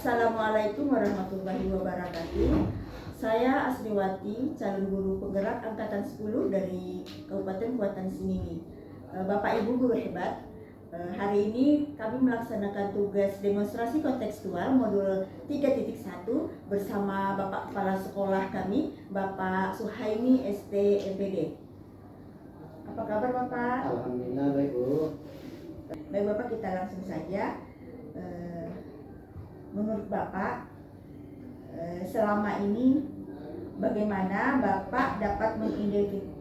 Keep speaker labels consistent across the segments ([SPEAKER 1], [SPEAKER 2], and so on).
[SPEAKER 1] Assalamualaikum warahmatullahi wabarakatuh. Saya Asriwati, calon guru penggerak angkatan 10 dari Kabupaten Buatan Singingi. Bapak Ibu guru hebat, hari ini kami melaksanakan tugas demonstrasi kontekstual modul 3.1 bersama Bapak Kepala Sekolah kami, Bapak Suhaimi ST MPD. Apa kabar Bapak?
[SPEAKER 2] Alhamdulillah baik Bu.
[SPEAKER 1] Baik Bapak, kita langsung saja. Menurut Bapak, selama ini bagaimana Bapak dapat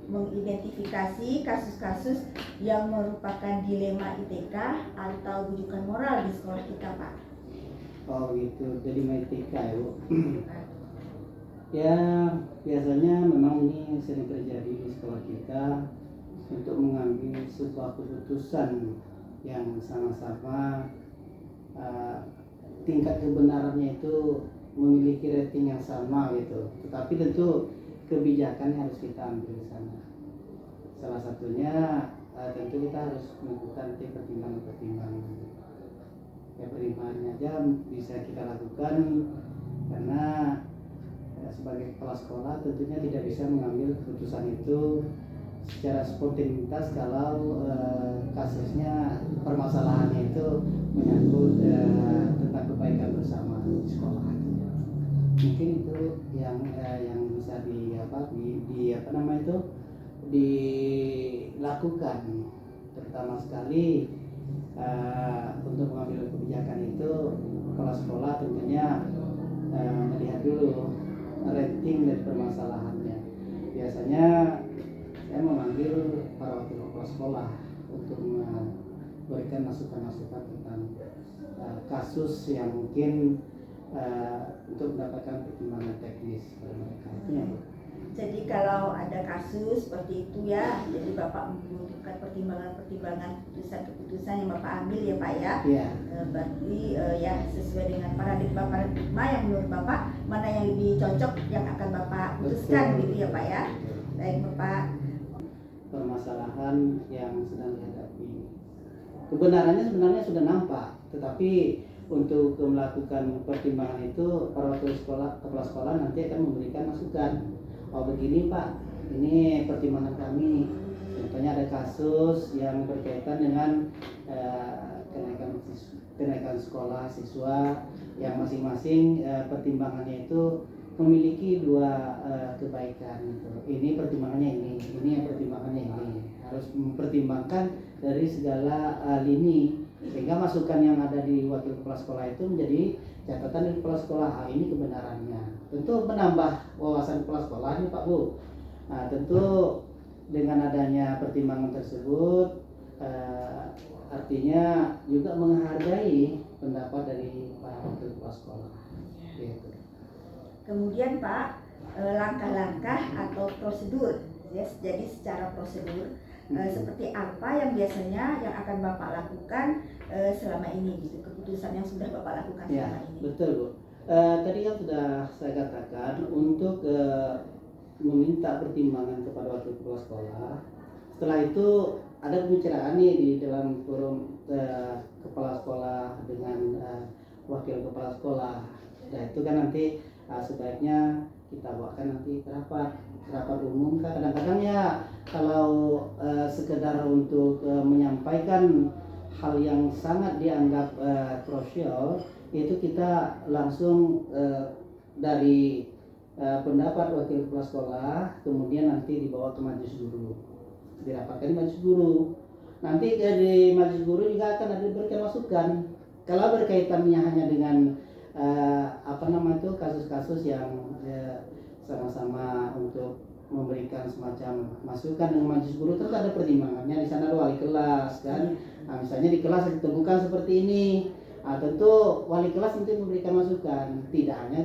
[SPEAKER 1] mengidentifikasi kasus-kasus yang merupakan dilema ITK atau rujukan moral di sekolah kita, Pak?
[SPEAKER 2] Oh gitu, jadi etika ya Bu. Ya biasanya memang ini sering terjadi di sekolah kita untuk mengambil sebuah keputusan yang sama-sama tingkat kebenarannya itu memiliki rating yang sama gitu. Tetapi tentu kebijakan harus kita ambil di sana. Salah satunya tentu kita harus melakukan pertimbangan-pertimbangan. Ya pertimbangannya aja bisa kita lakukan karena sebagai kepala sekolah tentunya tidak bisa mengambil keputusan itu secara spontanitas kalau kasusnya permasalahannya itu menyangkut tentang kebaikan bersama di sekolah. Mungkin itu yang bisa dilakukan terutama sekali untuk mengambil kebijakan itu kepala sekolah tentunya melihat dulu rating dari permasalahannya. Biasanya saya memanggil para wakil kepala sekolah untuk memberikan masukan-masukan tentang kasus yang mungkin untuk mendapatkan pertimbangan teknis pada mereka.
[SPEAKER 1] Jadi kalau ada kasus seperti itu ya, jadi Bapak membutuhkan pertimbangan-pertimbangan keputusan yang Bapak ambil ya Pak ya.
[SPEAKER 2] Ya.
[SPEAKER 1] Berarti ya sesuai dengan paradigma yang menurut Bapak mana yang lebih cocok yang akan Bapak putuskan. Betul. Gitu ya Pak ya. Baik Bapak.
[SPEAKER 2] Permasalahan yang sedang dihadapi, kebenarannya sebenarnya sudah nampak, tetapi untuk melakukan pertimbangan itu para kepala sekolah nanti akan memberikan masukan. Oh begini Pak, ini pertimbangan kami. Contohnya ada kasus yang berkaitan dengan kenaikan sekolah siswa yang masing-masing pertimbangannya itu memiliki dua kebaikan. Ini pertimbangannya ini yang pertimbangannya ini. Harus mempertimbangkan dari segala lini sehingga masukan yang ada di wakil kepala sekolah itu menjadi catatan dari kepala sekolah. Ini kebenarannya. Tentu menambah wawasan kepala sekolah ini Pak Bu. Nah, tentu dengan adanya pertimbangan tersebut artinya juga menghargai pendapat dari para wakil kepala sekolah. Gitu.
[SPEAKER 1] Kemudian Pak, langkah-langkah atau prosedur, yes, jadi secara prosedur seperti apa yang biasanya yang akan Bapak lakukan selama ini, gitu, keputusan yang sudah Bapak lakukan selama ini.
[SPEAKER 2] Betul Bu. Tadi kan sudah saya katakan untuk meminta pertimbangan kepada wakil kepala sekolah. Setelah itu ada pembicaraan nih di dalam forum kepala sekolah dengan wakil kepala sekolah. Nah itu kan nanti sebaiknya kita bawakan nanti rapat umum kan. Kadang-kadang ya kalau sekedar untuk menyampaikan hal yang sangat dianggap krusial itu kita langsung dari pendapat wakil kepala sekolah kemudian nanti dibawa ke majelis guru, dirapatkan di majelis guru. Nanti dari majelis guru juga akan ada diberikan masukan kalau berkaitannya hanya dengan kasus-kasus yang sama-sama untuk memberikan semacam masukan dengan majelis guru. Terus ada pertimbangannya di sana, ada wali kelas kan. Nah, misalnya di kelas ditemukan seperti ini, tentu wali kelas nanti memberikan masukan. Tidak hanya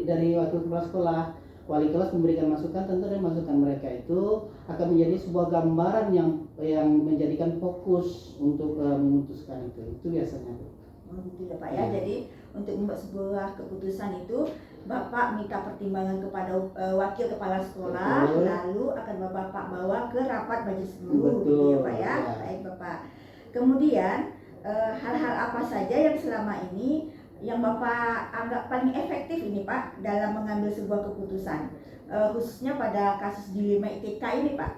[SPEAKER 2] dari wakil kepala sekolah, wali kelas memberikan masukan. Tentu dari masukan mereka itu akan menjadi sebuah gambaran yang menjadikan fokus untuk memutuskan itu biasanya.
[SPEAKER 1] Gitu ya Pak ya. Jadi untuk membuat sebuah keputusan itu Bapak minta pertimbangan kepada wakil kepala sekolah. Betul. Lalu akan Bapak bawa ke rapat majelis guru. Gitu ya Pak ya. Baik Bapak. Kemudian hal-hal apa saja yang selama ini yang Bapak anggap paling efektif ini Pak dalam mengambil sebuah keputusan, khususnya pada kasus dilema ITK ini Pak?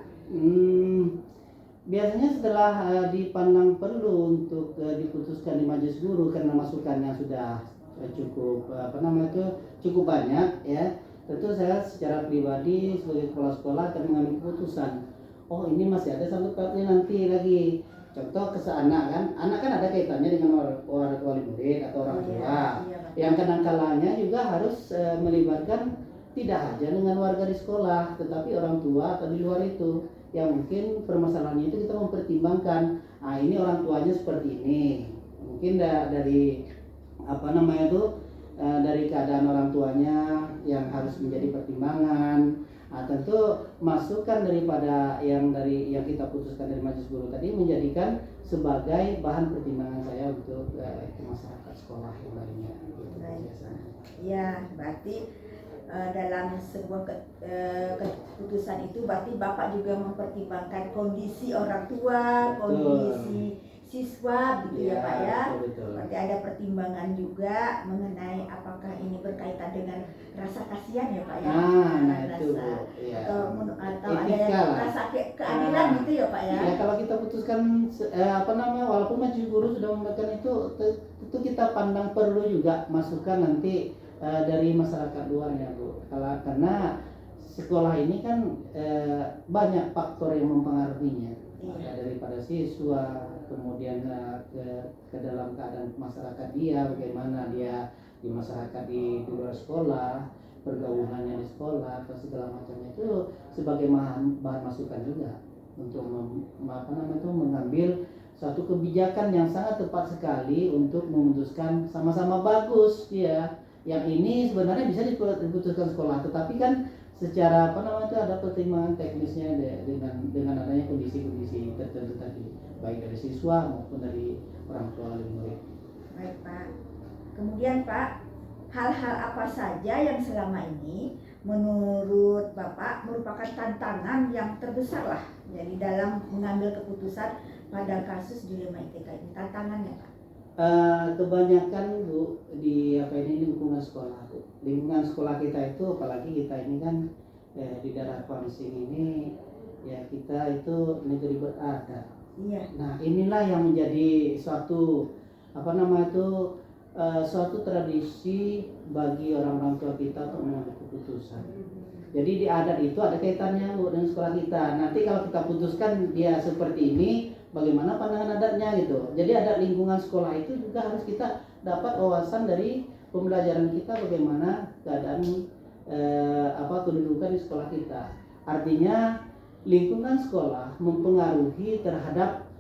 [SPEAKER 2] Biasanya setelah dipandang perlu untuk diputuskan di majelis guru karena masukannya sudah cukup cukup banyak ya. Tentu saya secara pribadi sebagai kepala sekolah akan mengambil keputusan. Oh ini masih ada sangkut pautnya nanti lagi. Contoh ke anak kan ada kaitannya dengan orang wali murid atau orang tua. Yang kadang-kalanya juga harus melibatkan tidak hanya dengan warga di sekolah, tetapi orang tua atau di luar itu. Yang mungkin permasalahannya itu kita mempertimbangkan, ini orang tuanya seperti ini, mungkin dari dari keadaan orang tuanya yang harus menjadi pertimbangan. Tentu masukan daripada yang kita putuskan dari majelis guru tadi menjadikan sebagai bahan pertimbangan saya untuk ke masyarakat sekolah yang lainnya gitu, biasanya.
[SPEAKER 1] Ya, berarti dalam sebuah keputusan itu berarti Bapak juga mempertimbangkan kondisi orang tua, kondisi siswa gitu ya Pak ya.
[SPEAKER 2] Betul.
[SPEAKER 1] Berarti ada pertimbangan juga mengenai apakah ini berkaitan dengan rasa kasihan ya Pak ya. Atau ada rasa keadilan gitu ya Pak ya.
[SPEAKER 2] Ya kalau kita putuskan walaupun majelis guru sudah memberikan itu, tentu kita pandang perlu juga masukan nanti dari masyarakat luar ya Bu. Karena sekolah ini kan banyak faktor yang mempengaruhinya. Ada daripada siswa, kemudian ke dalam keadaan masyarakat dia, bagaimana dia di masyarakat di luar sekolah, pergaulannya di sekolah atau segala macamnya, itu sebagai bahan masukan juga untuk mengambil suatu kebijakan yang sangat tepat sekali untuk memutuskan sama-sama bagus ya. Yang ini sebenarnya bisa diputuskan sekolah, tetapi kan secara ada pertimbangan teknisnya dengan adanya kondisi-kondisi tertentu tadi, baik dari siswa maupun dari orang tua wali murid.
[SPEAKER 1] Baik Pak. Kemudian Pak, hal-hal apa saja yang selama ini menurut Bapak merupakan tantangan yang terbesar lah jadi dalam mengambil keputusan pada kasus dilema ITK ini, tantangannya Pak?
[SPEAKER 2] Kebanyakan Bu di lingkungan sekolah Bu. Lingkungan sekolah kita itu, apalagi kita ini kan di daerah Kuangsing ini ya, kita itu negeri beradat.
[SPEAKER 1] Iya.
[SPEAKER 2] Nah inilah yang menjadi suatu suatu tradisi bagi orang-orang tua kita untuk mengambil keputusan. Jadi di adat itu ada kaitannya Bu dengan sekolah kita. Nanti kalau kita putuskan dia seperti ini, bagaimana pandangan adatnya gitu. Jadi adat lingkungan sekolah itu juga harus kita dapat wawasan dari pembelajaran kita, bagaimana keadaan kedudukan di sekolah kita. Artinya lingkungan sekolah mempengaruhi terhadap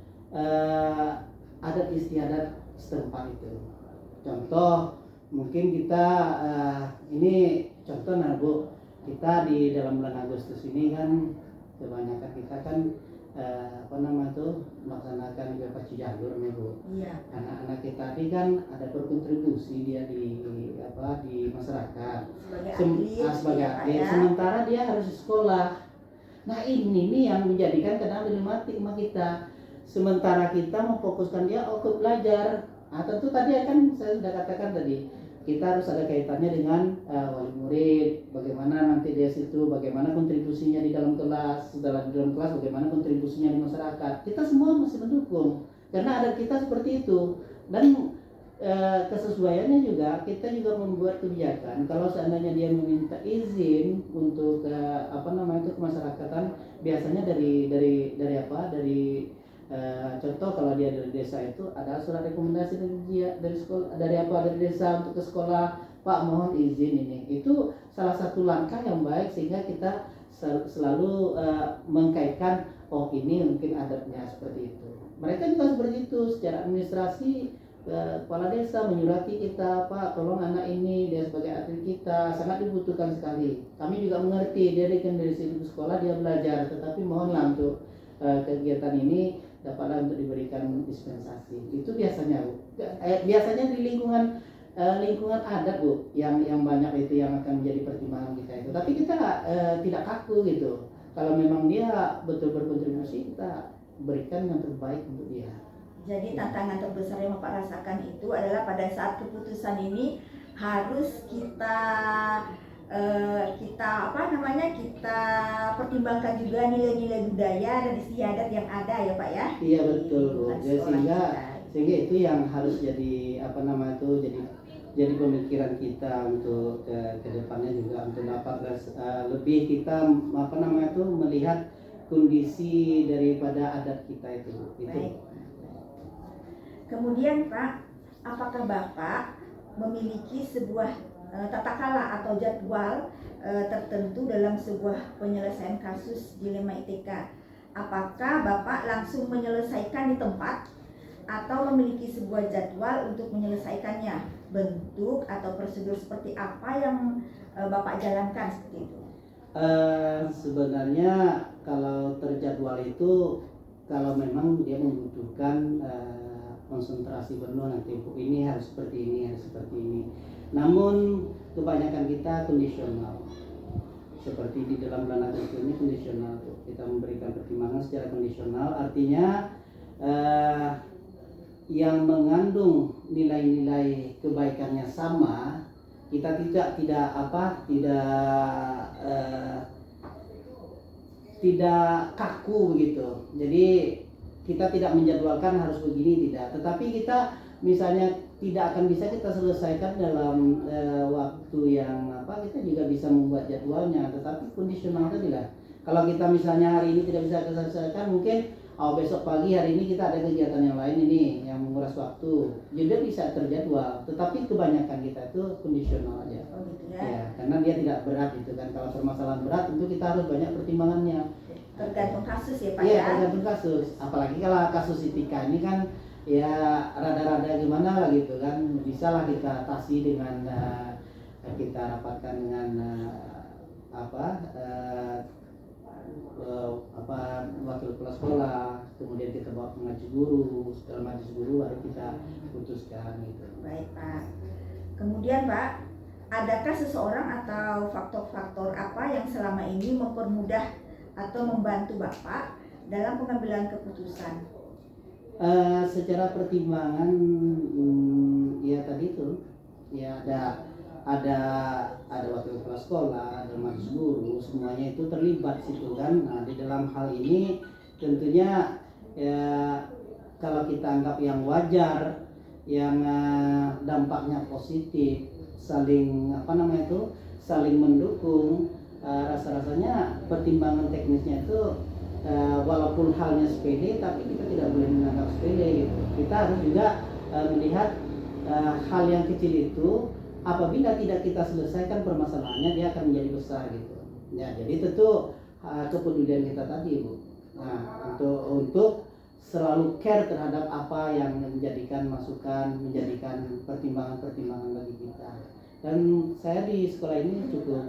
[SPEAKER 2] adat istiadat setempat itu. Contoh mungkin kita ini contoh Bu, kita di dalam bulan Agustus ini kan kebanyakan kita kan melaksanakan berpacu jalur nih Bu.
[SPEAKER 1] Iya.
[SPEAKER 2] Anak-anak kita ini kan ada berkontribusi dia di masyarakat sebagai atlet, sementara dia harus sekolah. Nah ini nih yang menjadikan kadang dilematik sama kita. Sementara kita memfokuskan dia ke belajar. Tentu tadi kan saya sudah katakan tadi, kita harus ada kaitannya dengan wali murid, bagaimana nanti dia situ, bagaimana kontribusinya di dalam kelas, setelah di dalam kelas bagaimana kontribusinya di masyarakat. Kita semua masih mendukung karena ada kita seperti itu. Dan kesesuaiannya juga kita juga membuat kebijakan kalau seandainya dia meminta izin untuk kemasyarakatan, biasanya dari contoh kalau dia dari desa itu ada surat rekomendasi dari sekolah, dari desa untuk ke sekolah, Pak mohon izin ini. Itu salah satu langkah yang baik sehingga kita selalu mengkaitkan, oh ini mungkin adatnya seperti itu. Mereka juga seperti itu secara administrasi. Kepala desa menyurati kita, Pak tolong anak ini, dia sebagai atlet kita sangat dibutuhkan sekali. Kami juga mengerti dia dari situ sekolah dia belajar, tetapi mohonlah untuk kegiatan ini dapatlah untuk diberikan dispensasi. Itu biasanya Bu. Biasanya di lingkungan adat Bu yang banyak itu yang akan menjadi pertimbangan kita itu. Tapi kita tidak kaku gitu. Kalau memang dia betul berkontribusi, kita berikan yang terbaik untuk dia.
[SPEAKER 1] Jadi tantangan terbesar yang Bapak rasakan itu adalah pada saat keputusan ini harus kita pertimbangkan juga nilai-nilai budaya dan istiadat yang ada ya Pak ya.
[SPEAKER 2] Iya betul Bu.
[SPEAKER 1] Lingkungan
[SPEAKER 2] Ya,
[SPEAKER 1] sekolah kita.
[SPEAKER 2] sehingga itu yang harus jadi jadi pemikiran kita untuk ke depannya juga untuk dapat lebih kita melihat kondisi daripada adat kita itu.
[SPEAKER 1] Baik. Kemudian Pak, apakah Bapak memiliki sebuah tata cara atau jadwal tertentu dalam sebuah penyelesaian kasus dilema ITK? Apakah Bapak langsung menyelesaikan di tempat atau memiliki sebuah jadwal untuk menyelesaikannya? Bentuk atau prosedur seperti apa yang Bapak jalankan seperti itu?
[SPEAKER 2] Sebenarnya kalau terjadwal itu kalau memang dia membutuhkan konsentrasi penuh, nanti ini harus seperti ini, harus seperti ini. Namun kebanyakan kita kondisional, seperti di dalam pelana itu ini kondisional. Kita memberikan pertimbangan secara kondisional, artinya yang mengandung nilai-nilai kebaikannya sama, kita tidak kaku begitu. Jadi kita tidak menjadwalkan harus begini, tidak. Tetapi kita misalnya tidak akan bisa kita selesaikan dalam waktu yang kita juga bisa membuat jadwalnya, tetapi kondisional tadi lah. Kalau kita misalnya hari ini tidak bisa selesaikan, mungkin besok pagi hari ini kita ada kegiatan yang lain ini yang menguras waktu, juga bisa terjadwal. Tetapi kebanyakan kita itu kondisional aja.
[SPEAKER 1] Oh gitu
[SPEAKER 2] Ya, karena dia tidak berat itu kan. Kalau permasalahan berat tentu kita harus banyak pertimbangannya.
[SPEAKER 1] Tergantung kasus ya Pak
[SPEAKER 2] Iya,
[SPEAKER 1] ya.
[SPEAKER 2] tergantung kasus. Apalagi kalau kasus ITK ini kan ya rada-rada gimana lah gitu kan. Bisa lah kita atasi dengan kita rapatkan dengan wakil kepala sekolah, kemudian kita bawa ke majelis guru, setelah majelis guru baru kita putuskan gitu.
[SPEAKER 1] Baik Pak. Kemudian Pak, adakah seseorang atau faktor-faktor apa yang selama ini mempermudah atau membantu Bapak dalam pengambilan keputusan?
[SPEAKER 2] Secara pertimbangan ya tadi itu ya ada wakil kepala sekolah, ada majelis guru, semuanya itu terlibat situ kan. Nah, di dalam hal ini tentunya ya kalau kita anggap yang wajar, yang dampaknya positif, saling saling mendukung, rasa-rasanya pertimbangan teknisnya itu walaupun halnya sepele, tapi kita tidak boleh menganggap sepele gitu. Kita harus juga melihat hal yang kecil itu apabila tidak kita selesaikan permasalahannya, dia akan menjadi besar gitu. Ya, jadi tentu kepedulian kita tadi Bu. Nah, untuk selalu care terhadap apa yang menjadikan masukan, menjadikan pertimbangan-pertimbangan bagi kita. Dan saya di sekolah ini cukup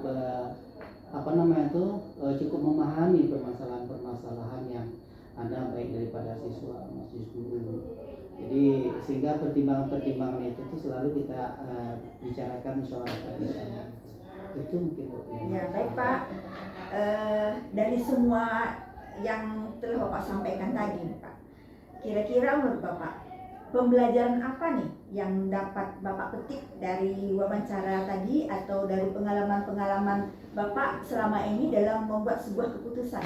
[SPEAKER 2] cukup memahami permasalahan-permasalahan yang ada baik daripada siswa maupun guru. Jadi sehingga pertimbangan-pertimbangan itu tuh selalu kita bicarakan musyawarah di sana. Itu mungkin.
[SPEAKER 1] Ya baik Pak. Dari semua yang telah Bapak sampaikan tadi Pak, kira-kira menurut Bapak pembelajaran apa nih yang dapat Bapak petik dari wawancara tadi atau dari pengalaman-pengalaman Bapak selama ini dalam membuat sebuah keputusan?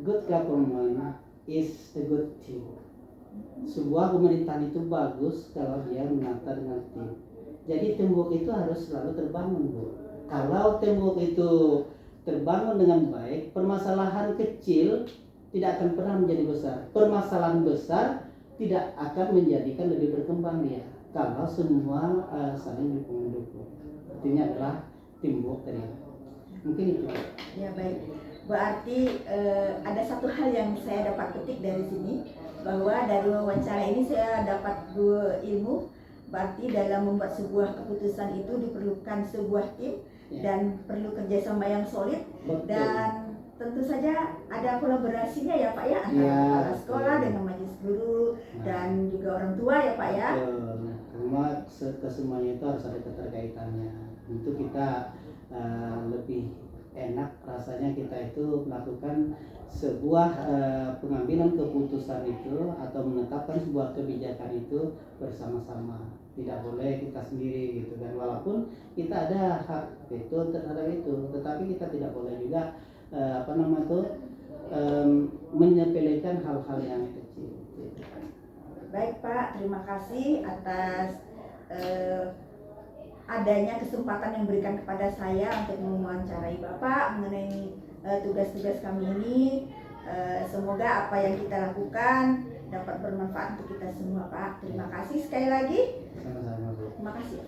[SPEAKER 2] Good government is a good team. Sebuah pemerintahan itu bagus kalau dia menata dengan tim. Jadi teamwork itu harus selalu terbangun Bu. Kalau teamwork itu terbangun dengan baik, permasalahan kecil tidak akan pernah menjadi besar. Permasalahan besar tidak akan menjadikan lebih berkembang dia kalau semua saling mendukung. Artinya adalah teamwork tadi. Mungkin itu.
[SPEAKER 1] Ya baik. Berarti ada satu hal yang saya dapat petik dari sini, bahwa dari wawancara ini saya dapat dua ilmu. Berarti dalam membuat sebuah keputusan itu diperlukan sebuah tim dan perlu kerjasama yang solid. Betul. Dan tentu saja ada kolaborasinya ya Pak ya, antara kepala sekolah dengan majelis guru dan juga orang tua ya Pak ya.
[SPEAKER 2] Karena kesemuanya itu harus ada keterkaitannya. Untuk kita lebih enak rasanya kita itu melakukan sebuah pengambilan keputusan itu atau menetapkan sebuah kebijakan itu bersama-sama, tidak boleh kita sendiri gitu kan. Walaupun kita ada hak itu terhadap itu, tetapi kita tidak boleh juga menyepelekan hal-hal yang kecil gitu.
[SPEAKER 1] Baik Pak, terima kasih atas adanya kesempatan yang diberikan kepada saya untuk mewawancarai Bapak mengenai tugas-tugas kami ini. Semoga apa yang kita lakukan dapat bermanfaat untuk kita semua Pak. Terima kasih sekali lagi.
[SPEAKER 2] Sama-sama Bu.
[SPEAKER 1] Terima kasih.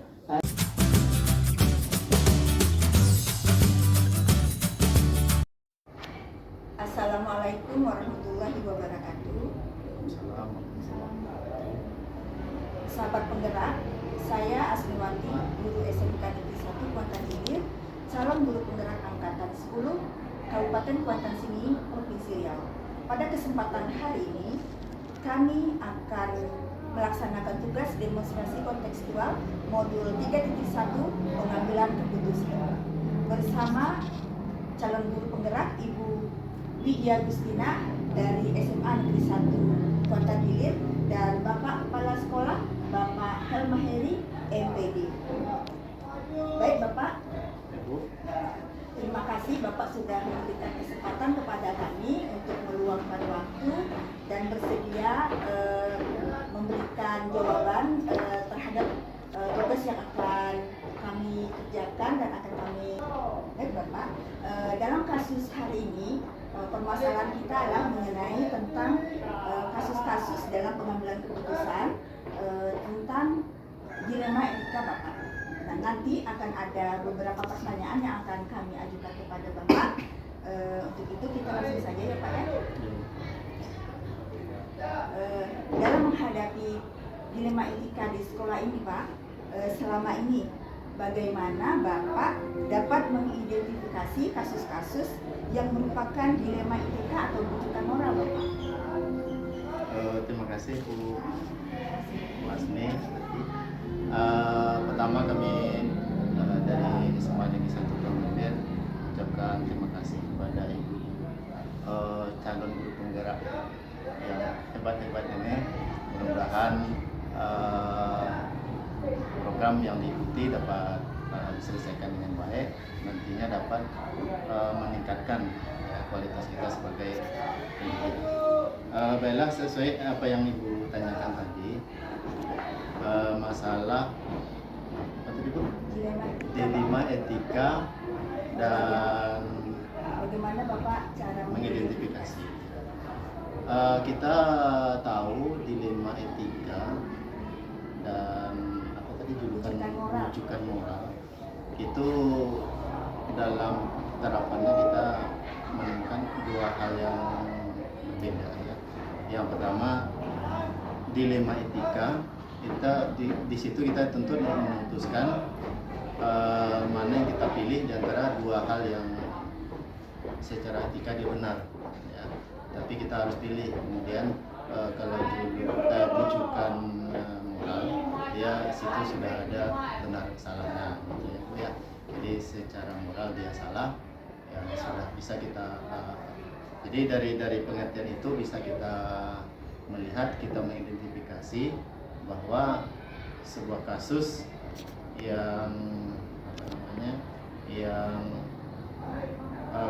[SPEAKER 1] Assalamualaikum warahmatullahi wabarakatuh. Sahabat penggerak, saya Asmiwati, guru SMK Negeri 1 Kuantan Hilir, calon guru penggerak angkatan 10 Kabupaten Kuantan Sengingi, Provinsi Riau. Pada kesempatan hari ini, kami akan melaksanakan tugas demonstrasi kontekstual modul 3.1 pengambilan keputusan bersama calon guru penggerak Ibu Widya Gustina dari SMA Negeri 1 Kuantan Hilir dan Bapak Kepala Sekolah Bapak Helmaheri MPD. Baik Bapak, terima kasih Bapak sudah memberikan kesempatan kepada kami untuk meluangkan waktu dan bersedia memberikan jawaban terhadap tugas yang akan kami kerjakan dan akan kami. Baik Bapak, dalam kasus hari ini permasalahan kita adalah mengenai tentang kasus-kasus dalam pengambilan keputusan tentang dilema etika Bapak. Nah, nanti akan ada beberapa pertanyaan yang akan kami ajukan kepada Bapak. Untuk itu kita langsung saja ya Pak ya. Dalam menghadapi dilema etika di sekolah ini Pak, selama ini bagaimana Bapak dapat mengidentifikasi kasus-kasus yang merupakan dilema etika atau rujukan moral Bapak?
[SPEAKER 3] Terima kasih Bu Asmi. Pertama kami dari SMA Negeri 1 Kuantan Hilir ucapkan terima kasih kepada Ibu calon guru penggerak yang hebat-hebat ini. Mudah-mudahan program yang diikuti dapat diselesaikan dengan baik, nantinya dapat meningkatkan kualitas kita sebagai pendidik. Baiklah, sesuai apa yang Ibu tanyakan tadi, masalah apa tadi Bu? Dilema etika dan
[SPEAKER 1] bagaimana Bapak cara
[SPEAKER 3] mengidentifikasi. Kita tahu dilema etika dan apa tadi rujukan moral itu dalam terapannya kita menemukan dua hal yang berbeda ya. Yang pertama, dilema etika kita di situ kita tentu memutuskan mana yang kita pilih di antara dua hal yang secara etika dia benar ya. Tapi kita harus pilih. Kemudian kalau rujukan moral dia situ sudah ada benar salahnya gitu ya. Jadi secara moral dia salah ya, sudah bisa kita jadi dari pengertian itu bisa kita melihat, kita mengidentifikasi bahwa sebuah kasus yang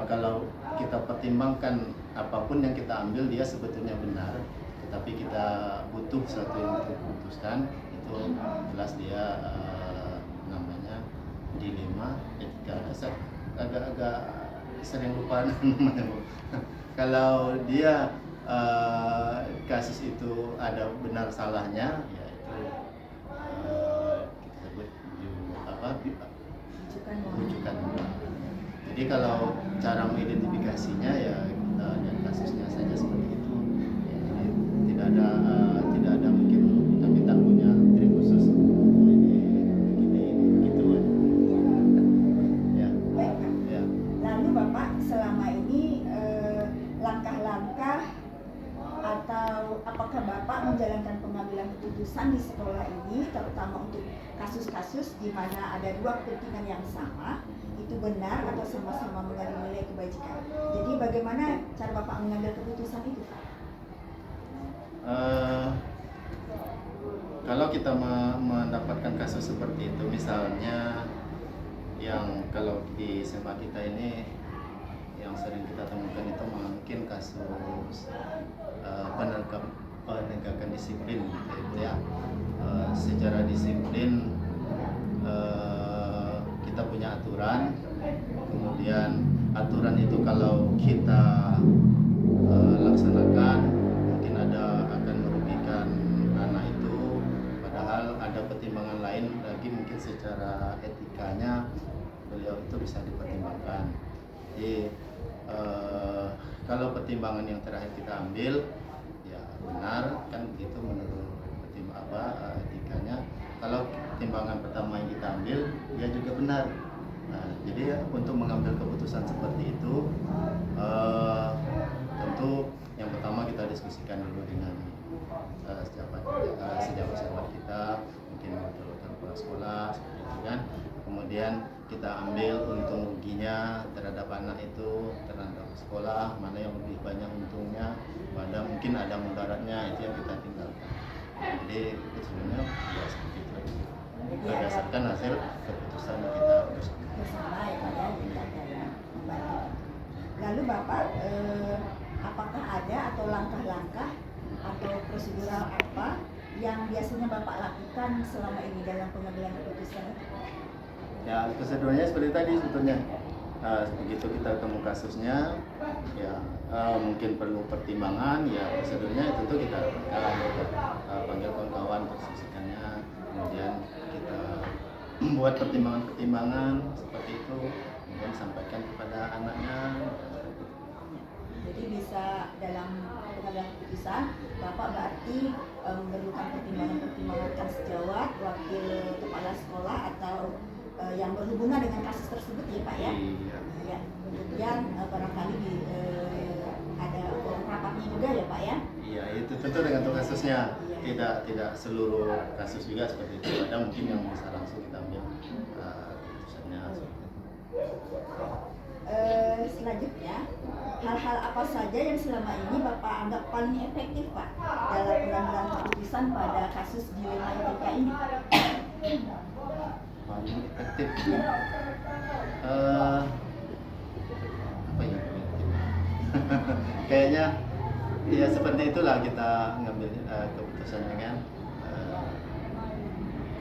[SPEAKER 3] kalau kita pertimbangkan apapun yang kita ambil dia sebetulnya benar, tetapi kita butuh sesuatu yang diputuskan, itu jelas dia namanya dilema etika. Saya agak sering lupa namanya Bu. Kalau dia kasus itu ada benar salahnya, ya itu kita sebut rujukan moral. Jadi kalau cara mengidentifikasinya ya kita lihat kasusnya saja seperti itu. Ya, jadi tidak ada mungkin kita punya trik khusus ini gitu ya.
[SPEAKER 1] Baik Pak.
[SPEAKER 3] Ya.
[SPEAKER 1] Lalu Bapak selama ini langkah-langkah atau apakah Bapak Bapak menjalankan pengambilan keputusan di sekolah ini, terutama untuk kasus-kasus di mana ada dua kepentingan yang sama, itu benar atau sama-sama mengandung nilai kebajikan. Jadi bagaimana cara Bapak mengambil keputusan itu, Pak?
[SPEAKER 3] Kalau kita mendapatkan kasus seperti itu, misalnya yang kalau di SMA kita ini yang sering kita temukan itu mungkin kasus penegakan disiplin gitu ya. Secara disiplin kita punya aturan, kemudian aturan itu kalau kita laksanakan mungkin akan merugikan anak itu, padahal ada pertimbangan lain lagi, mungkin secara etikanya beliau itu bisa dipertimbangkan. Jadi kalau pertimbangan yang terakhir kita ambil ya benar kan begitu menurut etikanya. Kalau pertimbangan pertama yang kita ambil dia juga benar. Nah, jadi ya, untuk mengambil keputusan seperti itu tentu yang pertama kita diskusikan dulu dengan sejawat kita, mungkin wakil kepala sekolah seperti itu kan. Kemudian kita ambil untung ruginya terhadap anak itu, terhadap sekolah, mana yang lebih banyak untungnya, mana mungkin ada mudaratnya, itu yang kita tinggalkan. Jadi itu sebenarnya ya seperti itu. Berdasarkan hasil keputusan yang kita
[SPEAKER 1] bersama ya Pak ya, kita dalam membantu. Lalu Bapak, apakah ada atau langkah-langkah atau prosedural apa yang biasanya Bapak lakukan selama ini dalam pengambilan keputusan?
[SPEAKER 3] Ya, prosedurnya seperti tadi sebetulnya. Begitu kita ketemu kasusnya, ya mungkin perlu pertimbangan, ya prosedurnya tentu kita panggil kawan-kawan diskusikannya, kemudian kita membuat pertimbangan-pertimbangan seperti itu, kemudian sampaikan kepada anaknya.
[SPEAKER 1] Jadi bisa dalam pengambilan keputusan, Bapak berarti memerlukan pertimbangan-pertimbangan sejawat, wakil kepala sekolah atau yang berhubungan dengan kasus tersebut ya Pak ya? Iya. Kemudian barangkali ada forum rapatnya juga ya Pak ya?
[SPEAKER 3] Iya, itu tentu dengan kasusnya. Tidak seluruh kasus juga seperti itu. Ada mungkin yang bisa langsung kita ambil keputusannya.
[SPEAKER 1] Selanjutnya, hal-hal apa saja yang selama ini Bapak anggap paling efektif Pak dalam pengambilan keputusan pada kasus dilema etika ini?
[SPEAKER 3] Paling efektif apa ya? Kayaknya ya seperti itulah kita ngambil keputusannya kan.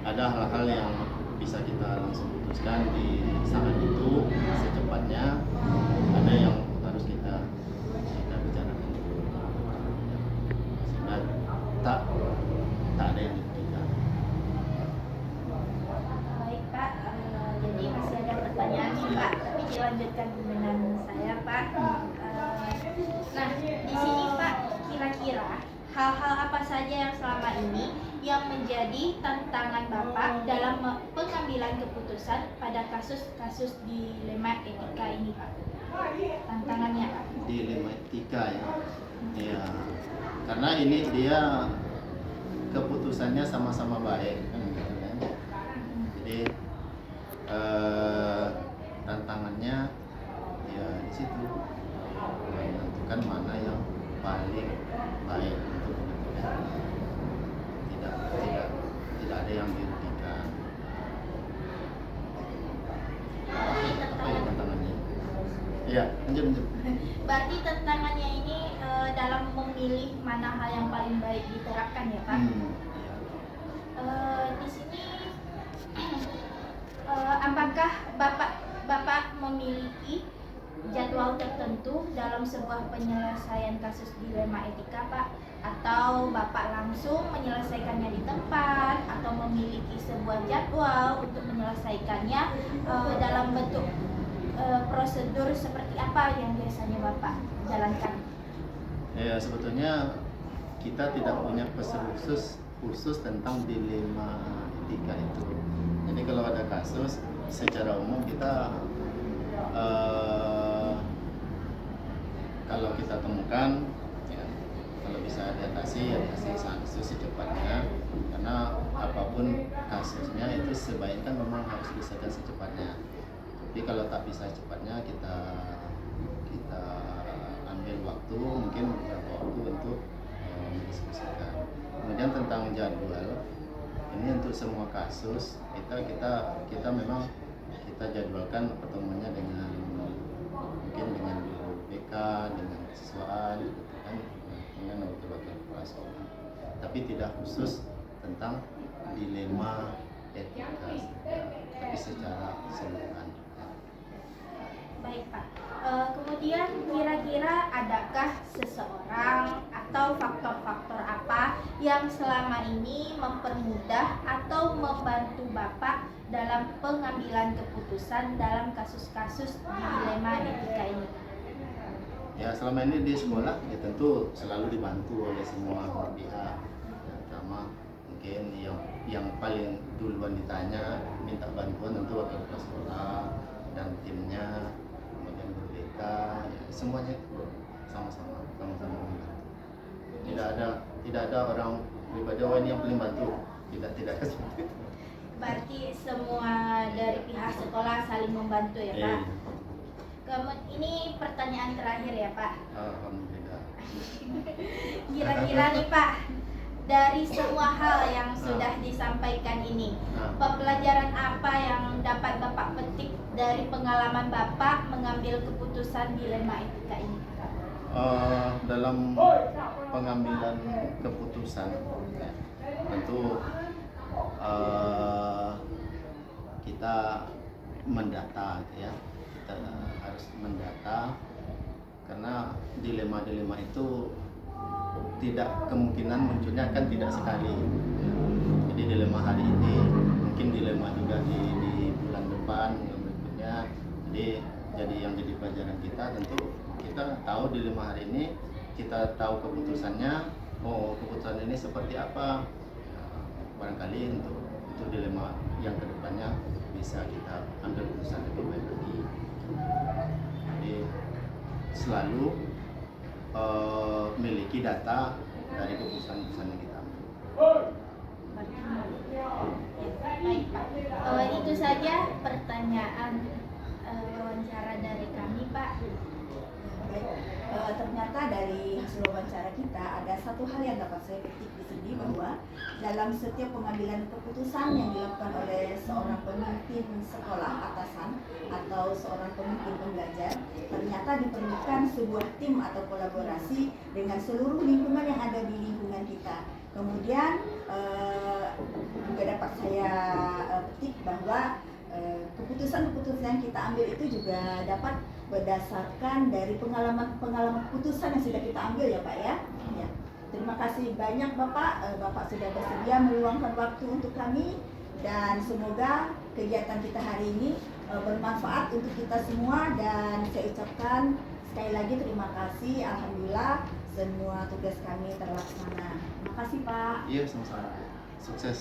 [SPEAKER 3] Ada hal-hal yang bisa kita langsung putuskan di saat itu secepatnya, ada yang harus kita bicarakan dulu sehingga tak ada yang dirugikan.
[SPEAKER 4] Baik Pak, jadi masih ada pertanyaan nih Pak, tapi dilanjutkan dengan saya Pak. Nah, di sini Pak, kira-kira hal-hal apa saja yang selama ini yang menjadi tantangan Bapak dalam pengambilan keputusan pada kasus-kasus dilema etika ini Pak? Tantangannya Pak?
[SPEAKER 3] Dilema etika ya. Ya, karena ini dia keputusannya sama-sama baik kan gitu kan. Jadi tantangannya ya di situ menentukan mana yang paling baik untuk kepentingan. Tidak ada yang dirugikan. Apa ya tantangannya? Ya, lanjut.
[SPEAKER 4] Berarti tantangannya ini dalam memilih mana hal yang paling baik diterapkan ya Pak? Di sini apakah Bapak memiliki jadwal tertentu dalam sebuah penyelesaian kasus dilema etika Pak? Atau Bapak langsung menyelesaikannya di tempat atau memiliki sebuah jadwal untuk menyelesaikannya dalam bentuk prosedur seperti apa yang biasanya Bapak jalankan?
[SPEAKER 3] Ya, sebetulnya kita tidak punya pesan khusus tentang dilema etika itu. Jadi kalau ada kasus secara umum kita kalau kita temukan ya, kalau bisa diatasi ya dikasih sanksi kasusnya itu sebaiknya kan memang harus diselesaikan secepatnya. Tapi kalau tak bisa cepatnya kita ambil waktu, mungkin beberapa waktu untuk mendiskusikan. Kemudian tentang jadwal, ini untuk semua kasus kita memang kita jadwalkan pertemuannya dengan mungkin dengan guru BK, dengan siswaan, gitu kan, dengan wakil-wakil kepala sekolah. Tapi tidak khusus tentang dilema etika, tapi secara keseluruhan.
[SPEAKER 4] Baik Pak. Kemudian kira-kira adakah seseorang atau faktor-faktor apa yang selama ini mempermudah atau membantu Bapak dalam pengambilan keputusan dalam kasus-kasus dilema etika ini?
[SPEAKER 3] Ya, selama ini di sekolah ya tentu selalu dibantu oleh semua pihak, terutama mungkin yang paling duluan ditanya minta bantuan tentu wakil kepala sekolah dan timnya, kemudian guru BK, ya, semuanya itu sama-sama membantu. Tidak ada orang pribadi ini yang paling bantu, tidak seperti itu.
[SPEAKER 4] Berarti semua dari pihak sekolah saling membantu ya Pak? Ini pertanyaan terakhir ya Pak.
[SPEAKER 3] Alhamdulillah.
[SPEAKER 4] Kira-kira nih Pak, dari semua hal yang sudah disampaikan ini, pembelajaran apa yang dapat Bapak petik dari pengalaman Bapak mengambil keputusan dilema etika ini?
[SPEAKER 3] Dalam pengambilan keputusan, ya, tentu kita mendata, ya, kita harus mendata karena dilema-dilema itu tidak kemungkinan munculnya kan tidak sekali. Jadi dilema hari ini mungkin dilema juga di bulan depan yang berikutnya. Jadi yang jadi pelajaran kita tentu kita tahu dilema hari ini, kita tahu keputusannya. Oh, keputusan ini seperti apa? Ya, barangkali untuk dilema yang kedepannya bisa kita ambil keputusan lebih baik lagi. Jadi selalu miliki data dari keputusan-keputusan yang kita ambil.
[SPEAKER 4] Baik Pak, itu saja pertanyaan wawancara dari kami Pak.
[SPEAKER 1] Baik, ternyata dari hasil wawancara kita ada satu hal yang dapat saya petik di sini, bahwa dalam setiap pengambilan keputusan yang dilakukan oleh seorang pemimpin sekolah atasan atau seorang pemimpin pembelajar, ternyata diperlukan sebuah tim atau kolaborasi dengan seluruh lingkungan yang ada di lingkungan kita. Kemudian juga dapat saya petik bahwa keputusan-keputusan yang kita ambil itu juga dapat berdasarkan dari pengalaman keputusan yang sudah kita ambil ya Pak ya. Ya. Terima kasih banyak Bapak. Bapak sudah bersedia meluangkan waktu untuk kami, dan semoga kegiatan kita hari ini bermanfaat untuk kita semua, dan saya ucapkan sekali lagi terima kasih. Alhamdulillah semua tugas kami terlaksana. Terima kasih Pak.
[SPEAKER 3] Iya, sama-sama. Sukses.